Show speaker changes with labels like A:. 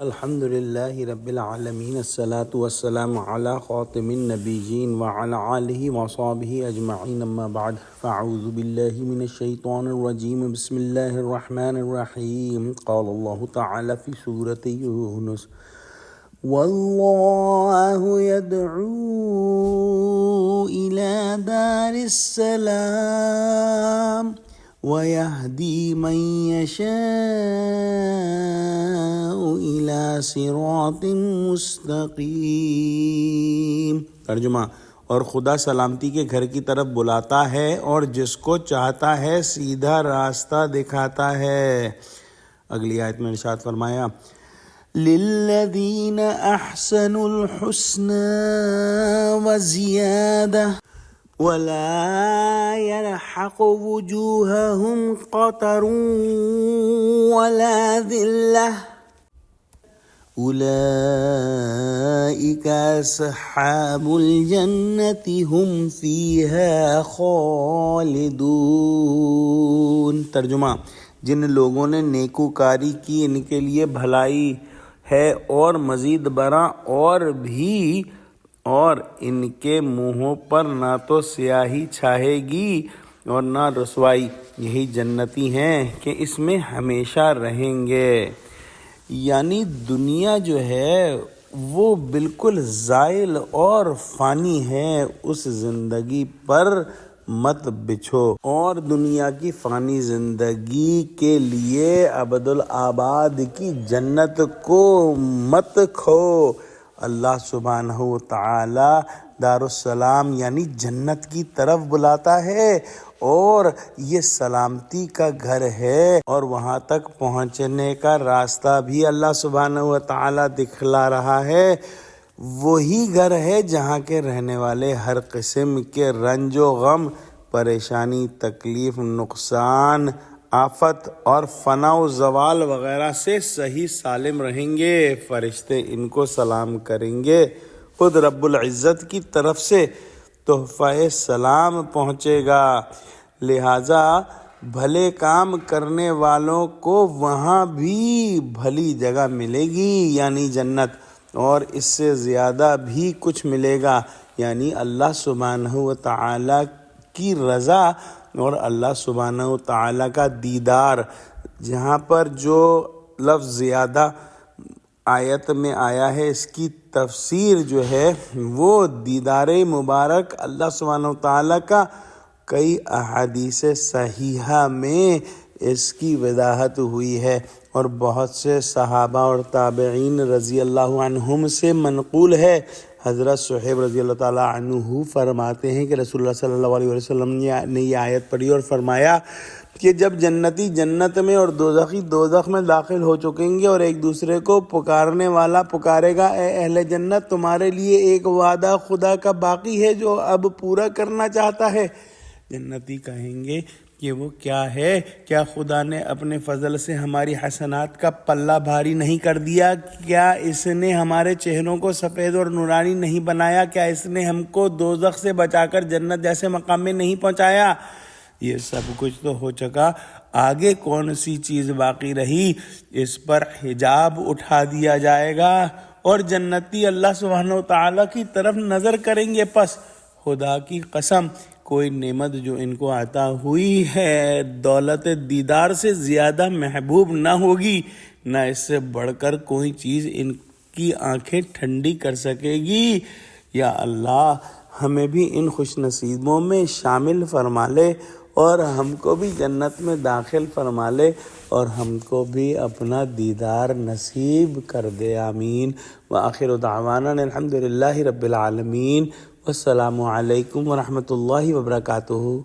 A: الحمد لله رب العالمين الصلاة والسلام على خاتم النبيين وعلى آله وصحبه أجمعين أما بعد فأعوذ بالله من الشيطان الرجيم بسم الله الرحمن الرحيم قال الله تعالى في سورة يونس والله يدعو إلى دار السلام ويهدي من يشاء إلى صراط مستقيم۔ ترجمہ، اور خدا سلامتی کے گھر کی طرف بلاتا ہے اور جس کو چاہتا ہے سیدھا راستہ دکھاتا ہے۔ اگلی آیت میں ارشاد فرمایا لِلَّذِينَ أَحْسَنُوا الْحُسْنَى وَزِيَادَةٌ ولا يرحق وجوههم قتر ولا ذلة أولئك أصحاب الجنة هم فيها خالدون۔ ترجمہ، جن لوگوں نے نیکوکاری کی ان کے لیے بھلائی ہے اور مزید برآں اور ان کے منہوں پر نہ تو سیاہی چھائے گی اور نہ رسوائی، یہی جنتی ہیں کہ اس میں ہمیشہ رہیں گے۔ یعنی دنیا جو ہے وہ بالکل زائل اور فانی ہے، اس زندگی پر مت بچھو اور دنیا کی فانی زندگی کے لیے ابدالآباد کی جنت کو مت کھو۔ اللہ سبحانہ و تعالی دار السلام یعنی جنت کی طرف بلاتا ہے اور یہ سلامتی کا گھر ہے، اور وہاں تک پہنچنے کا راستہ بھی اللہ سبحانہ و تعالی دکھلا رہا ہے۔ وہی گھر ہے جہاں کے رہنے والے ہر قسم کے رنج و غم، پریشانی، تکلیف، نقصان، آفت اور فنا و زوال وغیرہ سے صحیح سالم رہیں گے۔ فرشتے ان کو سلام کریں گے، خود رب العزت کی طرف سے تحفہ سلام پہنچے گا۔ لہٰذا بھلے کام کرنے والوں کو وہاں بھی بھلی جگہ ملے گی یعنی جنت، اور اس سے زیادہ بھی کچھ ملے گا یعنی اللہ سبحانہ و تعالی کی رضا اور اللہ سبحانہ و تعالیٰ کا دیدار۔ جہاں پر جو لفظ زیادہ آیت میں آیا ہے اس کی تفسیر جو ہے وہ دیدار مبارک اللہ سبحانہ و تعالیٰ کا، کئی احادیث صحیحہ میں اس کی وضاحت ہوئی ہے، اور بہت سے صحابہ اور تابعین رضی اللہ عنہم سے منقول ہے۔ حضرت صہیب رضی اللہ تعالیٰ عنہ فرماتے ہیں کہ رسول اللہ صلی اللہ علیہ وسلم نے یہ آیت پڑھی اور فرمایا کہ جب جنتی جنت میں اور دوزخی دوزخ میں داخل ہو چکیں گے اور ایک دوسرے کو پکارنے والا پکارے گا اے اہل جنت، تمہارے لیے ایک وعدہ خدا کا باقی ہے جو اب پورا کرنا چاہتا ہے۔ جنتی کہیں گے کہ وہ کیا ہے؟ کیا خدا نے اپنے فضل سے ہماری حسنات کا پلہ بھاری نہیں کر دیا؟ کیا اس نے ہمارے چہروں کو سفید اور نورانی نہیں بنایا؟ کیا اس نے ہم کو دوزخ سے بچا کر جنت جیسے مقام میں نہیں پہنچایا؟ یہ سب کچھ تو ہو چکا، آگے کون سی چیز باقی رہی؟ اس پر حجاب اٹھا دیا جائے گا اور جنتی اللہ سبحانہ و تعالیٰ کی طرف نظر کریں گے۔ پس خدا کی قسم، کوئی نعمت جو ان کو عطا ہوئی ہے دولت دیدار سے زیادہ محبوب نہ ہوگی، نہ اس سے بڑھ کر کوئی چیز ان کی آنکھیں ٹھنڈی کر سکے گی۔ یا اللہ ہمیں بھی ان خوش نصیبوں میں شامل فرما لے اور ہم کو بھی جنت میں داخل فرما لے اور ہم کو بھی اپنا دیدار نصیب کر دے، آمین۔ وآخر دعوانا الحمد للہ رب العالمین، والسلام علیکم ورحمۃ اللہ وبرکاتہ۔